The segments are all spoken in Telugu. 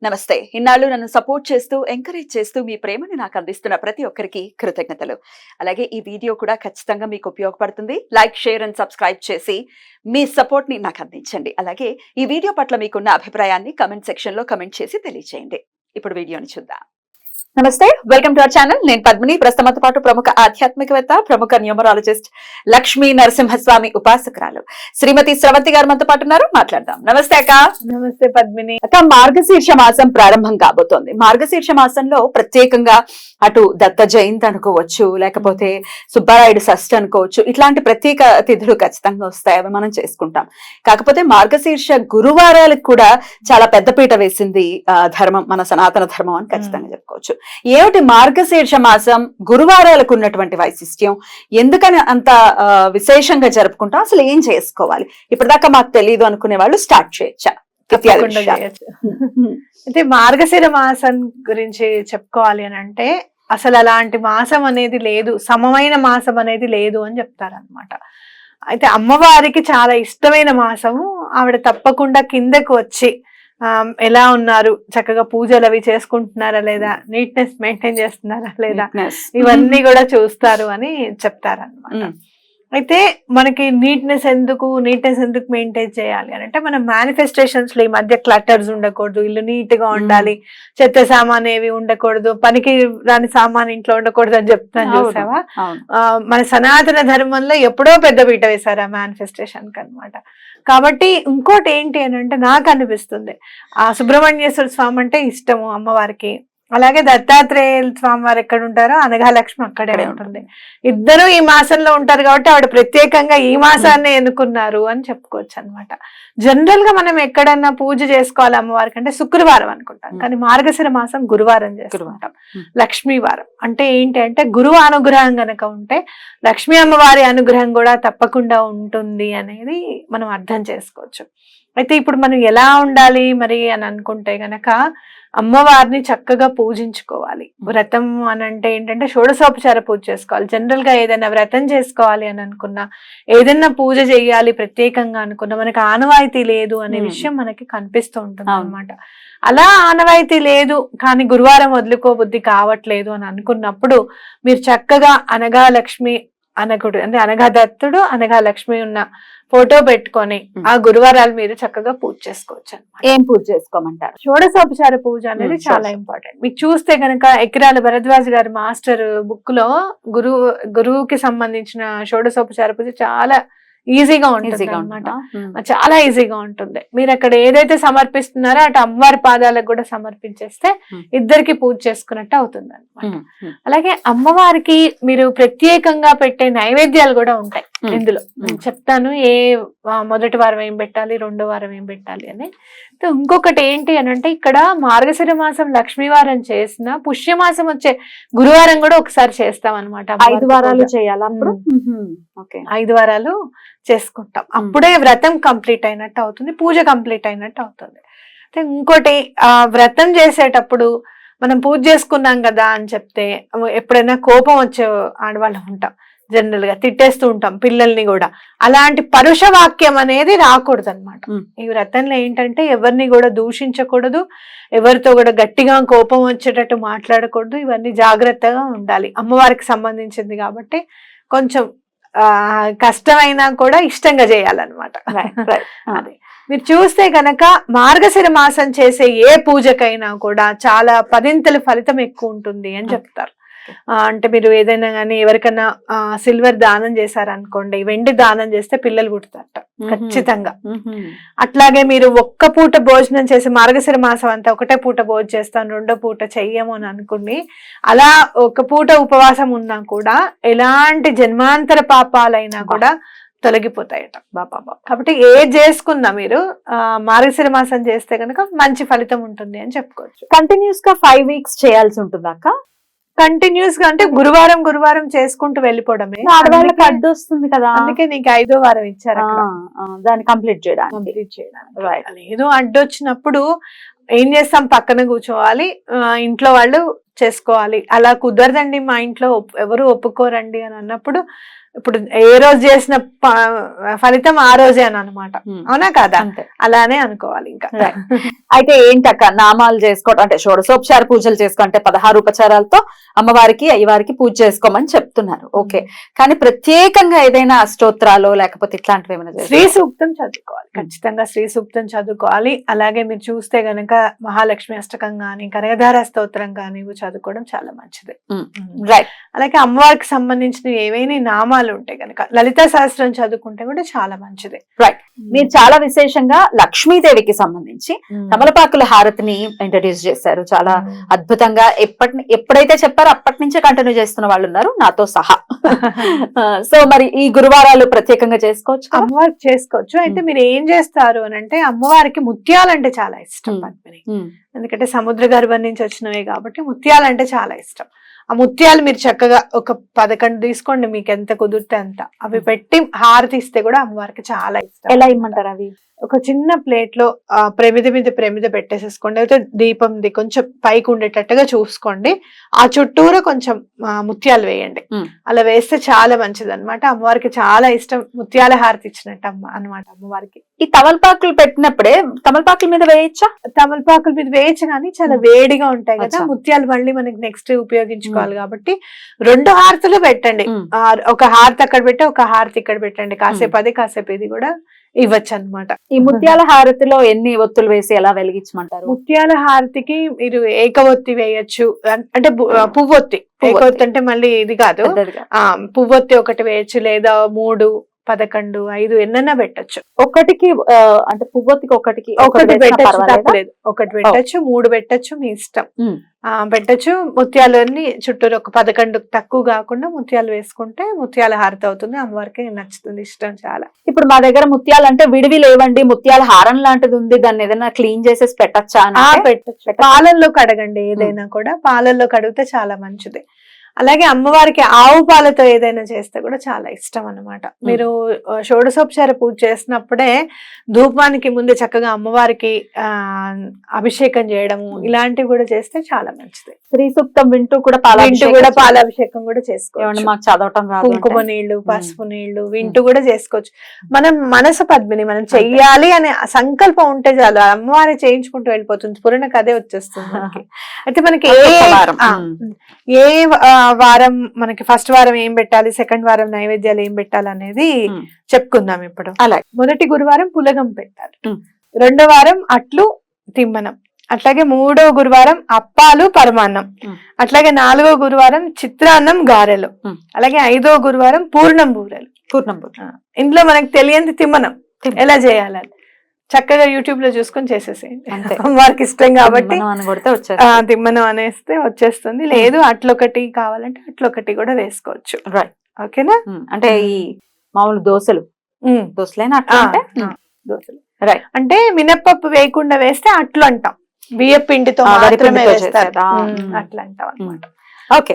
నమస్తే. ఇన్నాళ్ళు నన్ను సపోర్ట్ చేస్తూ, ఎంకరేజ్ చేస్తూ మీ ప్రేమని నాకు అందిస్తున్న ప్రతి ఒక్కరికి కృతజ్ఞతలు. అలాగే ఈ వీడియో కూడా ఖచ్చితంగా మీకు ఉపయోగపడుతుంది. లైక్, షేర్ అండ్ సబ్స్క్రైబ్ చేసి మీ సపోర్ట్‌ని నాకు అందించండి. అలాగే ఈ వీడియో పట్ల మీకున్న అభిప్రాయాన్ని కామెంట్ సెక్షన్‌లో కామెంట్ చేసి తెలియజేయండి. ఇప్పుడు వీడియోని చూద్దాం. నమస్తే, వెల్కమ్ టు అవర్ ఛానల్. నేను పద్మిని. ప్రస్తుతంతో పాటు ప్రముఖ ఆధ్యాత్మికవేత్త, ప్రముఖ న్యూమరాలజిస్ట్, లక్ష్మీ నరసింహస్వామి ఉపాసకురాలు శ్రీమతి స్రవంతి గారు మనతో పాటు ఉన్నారు. మాట్లాడదాం. నమస్తే అక్క. నమస్తే పద్మిని. అక్క, మార్గశీర్ష మాసం ప్రారంభం కాబోతోంది. మార్గశీర్ష మాసంలో ప్రత్యేకంగా అటు దత్త జయంతి అనుకోవచ్చు, లేకపోతే సుబ్బారాయుడు షష్ఠి అనుకోవచ్చు, ఇట్లాంటి ప్రత్యేక తిథులు ఖచ్చితంగా వస్తాయి. అవి మనం చేసుకుంటాం. కాకపోతే మార్గశీర్ష గురువారాలకు కూడా చాలా పెద్దపీట వేసింది ధర్మం, మన సనాతన ధర్మం అని ఖచ్చితంగా చెప్పుకోవచ్చు. ఏమిటి మార్గశీర్ష మాసం గురువారాలకు ఉన్నటువంటి వైశిష్ట్యం? ఎందుకని అంత విశేషంగా జరుపుకుంటాం? అసలు ఏం చేసుకోవాలి? ఇప్పటిదాకా మాకు తెలియదు అనుకునే వాళ్ళు స్టార్ట్ చేయొచ్చా? అయితే మార్గశిర మాసం గురించి చెప్పుకోవాలి అని అంటే, అసలు అలాంటి మాసం అనేది లేదు, సమమైన మాసం అనేది లేదు అని చెప్తారనమాట. అయితే అమ్మవారికి చాలా ఇష్టమైన మాసము. ఆవిడ తప్పకుండా కిందకు వచ్చి ఎలా ఉన్నారు, చక్కగా పూజలు అవి చేసుకుంటున్నారా లేదా, నీట్నెస్ మెయింటైన్ చేస్తున్నారా లేదా, ఇవన్నీ కూడా చూస్తారు అని చెప్తారనమాట. అయితే మనకి నీట్నెస్ ఎందుకు మెయింటైన్ చేయాలి అని అంటే, మనం మేనిఫెస్టేషన్స్ లో ఈ మధ్య క్లటర్స్ ఉండకూడదు, ఇల్లు నీట్ గా ఉండాలి, చెత్త సామాన్ ఏవి ఉండకూడదు, పనికి రాని సామాన్ ఇంట్లో ఉండకూడదు అని చెప్తాను, చూసావా? మన సనాతన ధర్మంలో ఎప్పుడో పెద్ద పీట వేశారు ఆ మేనిఫెస్టేషన్ కి అనమాట. కాబట్టి ఇంకోటి ఏంటి అని అంటే, నాకు అనిపిస్తుంది ఆ సుబ్రహ్మణ్యేశ్వర స్వామి అంటే ఇష్టము అమ్మవారికి. అలాగే దత్తాత్రేయ స్వామి వారు ఎక్కడ ఉంటారో అనఘాలక్ష్మి అక్కడే ఉంటుంది. ఇద్దరు ఈ మాసంలో ఉంటారు కాబట్టి ఆవిడ ప్రత్యేకంగా ఈ మాసాన్ని ఎన్నుకున్నారు అని చెప్పుకోవచ్చు అనమాట. జనరల్ గా మనం ఎక్కడన్నా పూజ చేసుకోవాలి అమ్మవారికి అంటే శుక్రవారం అనుకుంటాం, కానీ మార్గశిర మాసం గురువారం చేసుకుంటాం. లక్ష్మీవారం అంటే ఏంటి అంటే, గురువు అనుగ్రహం గనక ఉంటే లక్ష్మీ అమ్మవారి అనుగ్రహం కూడా తప్పకుండా ఉంటుంది అనేది మనం అర్థం చేసుకోవచ్చు. అయితే ఇప్పుడు మనం ఎలా ఉండాలి మరి అని అనుకుంటే గనక, అమ్మవారిని చక్కగా పూజించుకోవాలి. వ్రతం అని అంటే ఏంటంటే షోడశోపచార పూజ చేసుకోవాలి. జనరల్ గా ఏదైనా వ్రతం చేసుకోవాలి అని అనుకున్నా, ఏదైనా పూజ చేయాలి ప్రత్యేకంగా అనుకున్నా, మనకి ఆనవాయితీ లేదు అనే విషయం మనకి కనిపిస్తూ ఉంటుంది అనమాట. అలా ఆనవాయితీ లేదు కానీ గురువారం వదులుకోబుద్ధి కావట్లేదు అని అనుకున్నప్పుడు, మీరు చక్కగా అనగా లక్ష్మి అనకుడు అంటే అనగా దత్తుడు అనగా లక్ష్మి ఉన్న ఫోటో పెట్టుకొని ఆ గురువారాలు మీరు చక్కగా పూజ చేసుకోవచ్చు అనమాట. ఏం పూజ చేసుకోమంటారు? షోడశోపచార పూజ అనేది చాలా ఇంపార్టెంట్. మీకు చూస్తే గనక ఎకిరాల భరద్వాజ్ గారి మాస్టర్ బుక్ లో గురువుకి సంబంధించిన షోడశోపచార పూజ చాలా ఈజీగా ఉంటుంది అనమాట. చాలా ఈజీగా ఉంటుంది. మీరు అక్కడ ఏదైతే సమర్పిస్తున్నారో అటు అమ్మవారి పాదాలకు కూడా సమర్పించేస్తే ఇద్దరికి పూజ చేసుకున్నట్టు అవుతుంది అనమాట. అలాగే అమ్మవారికి మీరు ప్రత్యేకంగా పెట్టే నైవేద్యాలు కూడా ఉంటాయి ఇందులో. చెప్తాను మొదటి వారం ఏం పెట్టాలి, రెండో వారం ఏం పెట్టాలి అని. ఇంకొకటి ఏంటి అని అంటే, ఇక్కడ మార్గశిర మాసం లక్ష్మీవారం చేసిన పుష్యమాసం వచ్చే గురువారం కూడా ఒకసారి చేస్తాం అనమాట. 5 వారాలు చేయాలి. 5 వారాలు చేసుకుంటాం. అప్పుడే వ్రతం కంప్లీట్ అయినట్టు అవుతుంది, పూజ కంప్లీట్ అయినట్టు అవుతుంది. ఇంకోటి, వ్రతం చేసేటప్పుడు మనం పూజ చేసుకున్నాం కదా అని చెప్తే ఎప్పుడైనా కోపం వచ్చే ఆడవాళ్ళం ఉంటాం, జనరల్ గా తిట్టేస్తూ ఉంటాం పిల్లల్ని కూడా. అలాంటి పరుష వాక్యం అనేది రాకూడదు అనమాట. ఈ వ్రతంలో ఏంటంటే ఎవరిని కూడా దూషించకూడదు, ఎవరితో కూడా గట్టిగా కోపం వచ్చేటట్టు మాట్లాడకూడదు. ఇవన్నీ జాగ్రత్తగా ఉండాలి. అమ్మవారికి సంబంధించింది కాబట్టి కొంచెం కష్టమైనా కూడా ఇష్టంగా చేయాలన్నమాట. అదే మీరు చూస్తే గనక మార్గశిర మాసం చేసే ఏ పూజకైనా కూడా చాలా 10ంతల ఫలితం ఎక్కువ ఉంటుంది అని చెప్తారు. అంటే మీరు ఏదైనా కానీ ఎవరికైనా సిల్వర్ దానం చేశారనుకోండి, వెండి దానం చేస్తే పిల్లలు పుడతారట ఖచ్చితంగా. అట్లాగే మీరు ఒక్క పూట భోజనం చేసి, మార్గశిర మాసం అంతా ఒకటే పూట భోజనం చేస్తాను, రెండో పూట చెయ్యము అని అనుకుని అలా ఒక పూట ఉపవాసం ఉన్నా కూడా ఎలాంటి జన్మాంతర పాపాలైనా కూడా తొలగిపోతాయట బాబా. కాబట్టి ఏది చేసుకున్నా మీరు మార్గశిర మాసం చేస్తే కనుక మంచి ఫలితం ఉంటుంది అని చెప్పుకోవచ్చు. కంటిన్యూస్ గా 5 వీక్స్ చేయాల్సి ఉంటుంది అక్క? కంటిన్యూస్ గా అంటే గురువారం చేసుకుంటూ వెళ్ళిపోవడమే. ఆడవాళ్ళకి అడ్డు వస్తుంది కదా, అందుకే నీకు 5వ వారం ఇచ్చారు దాన్ని కంప్లీట్ చేయడానికి. లేదు, అడ్డు వచ్చినప్పుడు ఏం చేస్తాం, పక్కన కూర్చోవాలి, ఇంట్లో వాళ్ళు చేసుకోవాలి. అలా కుదరదండి, మా ఇంట్లో ఎవరు ఒప్పుకోరండి అని అన్నప్పుడు ఇప్పుడు ఏ రోజు చేసిన ఫలితం ఆ రోజే అని అనమాట. అవునా కాదా? అంతే. అలానే అనుకోవాలి ఇంకా. అయితే ఏంటక్క నామాలు చేసుకోవడం అంటే షోడశోపచార పూజలు అంటే 16 ఉపచారాలతో అమ్మవారికి అయ్యవారికి పూజ చేసుకోమని చెప్తున్నారు. ఓకే, కానీ ప్రత్యేకంగా ఏదైనా అష్టోత్తరాలు లేకపోతే ఇట్లాంటివి ఏమైనా శ్రీ సూక్తం చదువుకోవాలి, ఖచ్చితంగా శ్రీ సూక్తం చదువుకోవాలి. అలాగే మీరు చూస్తే గనక మహాలక్ష్మి అష్టకం గాని కనకధార స్తోత్రం గాని ఇవి చదువుకోవడం చాలా మంచిది. రైట్. అలాగే అమ్మవారికి సంబంధించిన ఏవైనా నామాలు ఉంటాయి గనక లలితా సహస్రం చదువుకుంటే కూడా చాలా మంచిది. రైట్. మీరు చాలా విశేషంగా లక్ష్మీదేవికి సంబంధించి తమలపాకుల హారతిని ఇంట్రడ్యూస్ చేశారు. చాలా అద్భుతంగా ఎప్పుడైతే చెప్పారో అప్పటి నుంచే కంటిన్యూ చేస్తున్న వాళ్ళు ఉన్నారు, నాతో సహా. సో మరి ఈ గురువారాలు ప్రత్యేకంగా చేసుకోవచ్చు, అమ్మవారికి చేసుకోవచ్చు. అయితే మీరు ఏం చేస్తారు అని అంటే, అమ్మవారికి ముత్యాలంటే చాలా ఇష్టం పద్మిని. ఎందుకంటే సముద్ర గర్భం నుంచి వచ్చినవే కాబట్టి ముత్యాలంటే చాలా ఇష్టం. ఆ ముత్యాలు మీరు చక్కగా ఒక 11 తీసుకోండి, మీకు ఎంత కుదిరితే అంత. అవి పెట్టి హారతి ఇస్తే కూడా అమ్మవారికి చాలా ఇష్టం. ఎలా ఇమ్మంటారు అవి? ఒక చిన్న ప్లేట్ లో ప్రమిద పెట్టేసేసుకోండి. అయితే దీపంది కొంచెం పైకి ఉండేటట్టుగా చూసుకోండి. ఆ చుట్టూరా కొంచెం ముత్యాలు వేయండి. అలా వేస్తే చాలా మంచిది అనమాట. అమ్మవారికి చాలా ఇష్టం, ముత్యాల హారతి ఇచ్చినట్టు అనమాట అమ్మవారికి. ఈ తమలపాకులు పెట్టినప్పుడే తమలపాకుల మీద వేయచ్చా? తమలపాకుల మీద వేయచ్చు, కానీ చాలా వేడిగా ఉంటాయి కదా ముత్యాలు, మళ్ళీ మనకి నెక్స్ట్ ఉపయోగించుకోవాలి కాబట్టి 2 హారతులు పెట్టండి. ఒక హారతి అక్కడ పెట్టి ఒక హారతి ఇక్కడ పెట్టండి. కాసేపు అది కాసేపు ఇది కూడా ఇవ్వచ్చు అనమాట. ఈ ముత్యాల హారతిలో ఎన్ని ఒత్తులు వేసి ఎలా వెలిగించమంటారు? ముత్యాల హారతికి మీరు ఏకవొత్తి వేయచ్చు, అంటే పువ్వొత్తి. ఏకవొత్తి అంటే మళ్ళీ ఇది కాదు, పువ్వొత్తి ఒకటి వేయచ్చు, లేదా 3, 11, 5 ఎన్నైనా పెట్టచ్చు. ఒకటికి అంటే పువ్వొత్తికి ఒకటి పెట్టచ్చు, తప్పలేదు. ఒకటి పెట్టచ్చు, 3 పెట్టచ్చు, మీ ఇష్టం. పెట్టచ్చు. ముత్యాలు అన్ని చుట్టూరు ఒక 11 తక్కువ కాకుండా ముత్యాలు వేసుకుంటే ముత్యాల హారతి అవుతుంది. అమ్మవారికి నచ్చుతుంది, ఇష్టం చాలా. ఇప్పుడు మా దగ్గర ముత్యాలు అంటే విడివి లేవండి, ముత్యాల హారం లాంటిది ఉంది, దాన్ని ఏదైనా క్లీన్ చేసేసి పెట్టచ్చా? పెట్టచ్చు. పాలల్లో కడగండి, ఏదైనా కూడా పాలల్లో కడిగితే చాలా మంచిది. అలాగే అమ్మవారికి ఆవు పాలతో ఏదైనా చేస్తే కూడా చాలా ఇష్టం అన్నమాట. మీరు షోడశోపచార పూజ చేసినప్పుడే ధూపానికి ముందే చక్కగా అమ్మవారికి అభిషేకం చేయడము ఇలాంటివి కూడా చేస్తే చాలా మంచిది. శ్రీ సూక్తం వింటూ కూడా పాలాభిషేకం కూడా చేసుకోవచ్చు. మాకు చదవటం రాదు, కుంకుమ నీళ్లు, పసుపు నీళ్లు వింటూ కూడా చేసుకోవచ్చు. మనం మనసు పద్మిని మనం చెయ్యాలి అనే సంకల్పం ఉంటే చాలు, అమ్మవారి చేయించుకుంటూ వెళ్ళిపోతుంది, పూర్ణకు అదే వచ్చేస్తుంది. అయితే మనకి ఏ వారం మనకి ఫస్ట్ వారం ఏం పెట్టాలి, సెకండ్ వారం నైవేద్యాలు ఏం పెట్టాలి అనేది చెప్పుకుందాం ఇప్పుడు. అలాగే మొదటి గురువారం పులగం పెట్టాలి, 2వ వారం అట్లు తిమ్మనం, అట్లాగే 3వ గురువారం అప్పాలు పరమాన్నం, అట్లాగే 4వ గురువారం చిత్రాన్నం గారెలు, అలాగే 5వ గురువారం పూర్ణం బూరెలు. ఇంట్లో మనకి తెలియంది తిమ్మనం ఎలా చేయాలని చక్కగా యూట్యూబ్ లో చూసుకొని చేసేసేయండి. అమ్మవారికి ఇష్టం కాబట్టి తిమ్మనం అనేస్తే వచ్చేస్తుంది. లేదు అట్లొకటి కావాలంటే అట్లొకటి కూడా వేసుకోవచ్చు. ఓకేనా? అంటే ఈ మామూలు దోశలు అంటే మినప్పప్పు వేయకుండా వేస్తే అట్లు అంటాం, బియ్య పిండితో మాత్రమే వేస్తారు, అట్లా అంటాం అన్నమాట. ఓకే,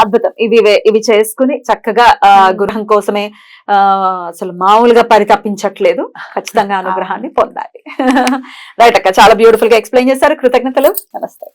అద్భుతం. ఇవి చేసుకుని చక్కగా గృహం కోసమే అసలు మామూలుగా పరితపించట్లేదు, ఖచ్చితంగా అనుగ్రహాన్ని పొందాలి. రైట్ అక్క, చాలా బ్యూటిఫుల్ గా ఎక్స్ప్లెయిన్ చేశారు. కృతజ్ఞతలు. నమస్తే.